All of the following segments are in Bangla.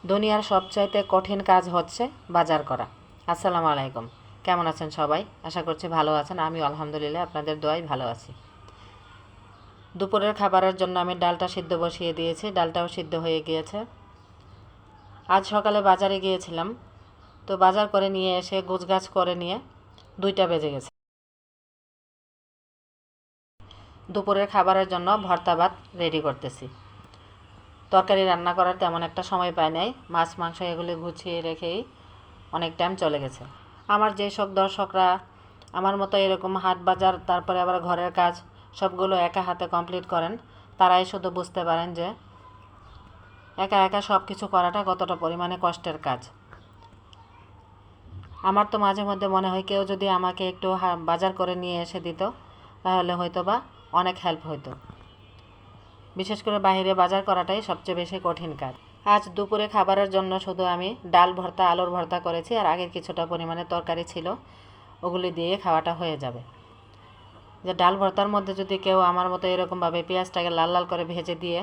দুনিয়ার সবচাইতে কঠিন কাজ হচ্ছে বাজার করা। আসসালামু আলাইকুম, কেমন আছেন সবাই? আশা করছি ভালো আছেন। আমি আলহামদুলিল্লাহ আপনাদের দোয়ায় ভালো আছি। দুপুরের খাবারের জন্য আমি ডালটা সিদ্ধ বসিয়ে দিয়েছি, ডালটাও সিদ্ধ হয়ে গিয়েছে। আজ সকালে বাজারে গিয়েছিলাম, তো বাজার করে নিয়ে এসে গোছগাছ করে নিয়ে 2টা বেজে গেছে। দুপুরের খাবারের জন্য ভর্তা ভাত রেডি করতেছি। তরকারি রান্না করার তেমন একটা সময় পাই নাই, মাছ মাংস এগুলি গুছিয়ে রেখেই অনেক টাইম চলে গেছে। আমার যেসব দর্শকরা আমার মতো এরকম হাট বাজার তারপরে আবার ঘরের কাজ সবগুলো একা হাতে কমপ্লিট করেন, তারাই শুধু বুঝতে পারেন যে একা একা সব কিছু করাটা কতটা পরিমাণে কষ্টের কাজ। আমার তো মাঝে মধ্যে মনে হয় কেউ যদি আমাকে একটু বাজার করে নিয়ে এসে দিত তাহলে হয়তো বা অনেক হেল্প হতো। বিশেষ করে বাইরে বাজার করাটাই সবচেয়ে বেশি কঠিন কাজ। আজ দুপুরে খাবারের জন্য শুধু আমি ডাল ভর্তা আলুর ভর্তা করেছি, আর আগের কিছুটা পরিমাণে তরকারি ছিল, ওগুলি দিয়ে খাওয়াটা হয়ে যাবে। যে ডাল ভর্তার মধ্যে যদি কেউ আমার মতো এরকমভাবে পেঁয়াজটাকে লাল লাল করে ভেজে দিয়ে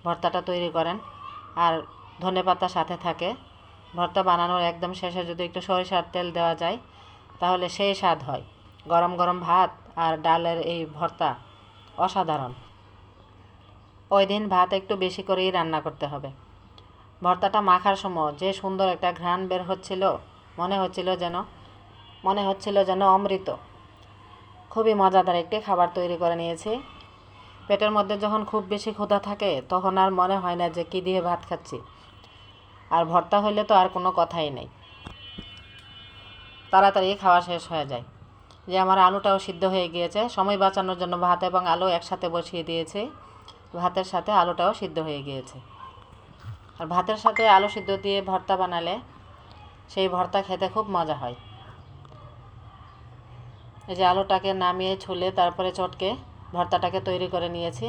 ভর্তাটা তৈরি করেন আর ধনেপাতা সাথে থাকে, ভর্তা বানানোর একদম শেষে যদি একটু সরিষার তেল দেওয়া যায় তাহলে সেই স্বাদ হয়। গরম গরম ভাত আর ডালের এই ভর্তা অসাধারণ। ওই দিন ভাত একটু বেশি করেই রান্না করতে হবে। ভর্তাটা মাখার সময় যে সুন্দর একটা ঘ্রাণ বের হচ্ছিল, মনে হচ্ছিল যেন অমৃত। খুবই মজাদার একটি খাবার তৈরি করে নিয়েছি। পেটের মধ্যে যখন খুব বেশি ক্ষুধা থাকে তখন আর মনে হয় না যে কী দিয়ে ভাত খাচ্ছি, আর ভর্তা হইলে তো আর কোনো কথাই নেই, তাড়াতাড়ি খাওয়া শেষ হয়ে যায়। যে আমার আলুটাও সিদ্ধ হয়ে গিয়েছে, সময় বাঁচানোর জন্য ভাত এবং আলু একসাথে বসিয়ে দিয়েছি। ভাতের সাথে আলুটাও সিদ্ধ হয়ে গিয়েছে। আর ভাতের সাথে আলু সিদ্ধ দিয়ে ভর্তা বানালে সেই ভর্তা খেতে খুব মজা হয়। এই যে আলুটাকে নামিয়ে ছুলে তারপরে চটকে ভর্তাটাকে তৈরি করে নিয়েছি।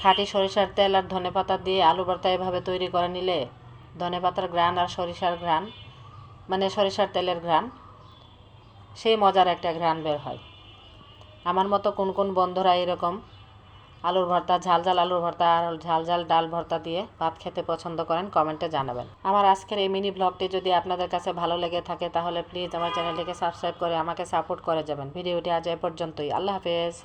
খাঁটি সরিষার তেল আর ধনেপাতা দিয়ে আলু ভর্তা এভাবে তৈরি করে নিলে ধনেপাতার ঘ্রাণ আর সরিষার ঘ্রাণ, মানে সরিষার তেলের ঘ্রাণ, সেই মজার একটা ঘ্রাণ বের হয়। আমার মতো কোন কোন বন্ধুরা এরকম আলুর ভর্তা, ঝাল ঝাল আলুর ভর্তা আর ঝাল ঝাল ডাল ভর্তা দিয়ে ভাত খেতে পছন্দ করেন, কমেন্টে জানাবেন। আমার আজকের এই মিনি ব্লগটি যদি আপনাদের কাছে ভালো লেগে থাকে তাহলে প্লিজ আমার চ্যানেলটিকে সাবস্ক্রাইব করে আমাকে সাপোর্ট করে যাবেন। ভিডিওটি আজ এ পর্যন্তই। আল্লাহ হাফেজ।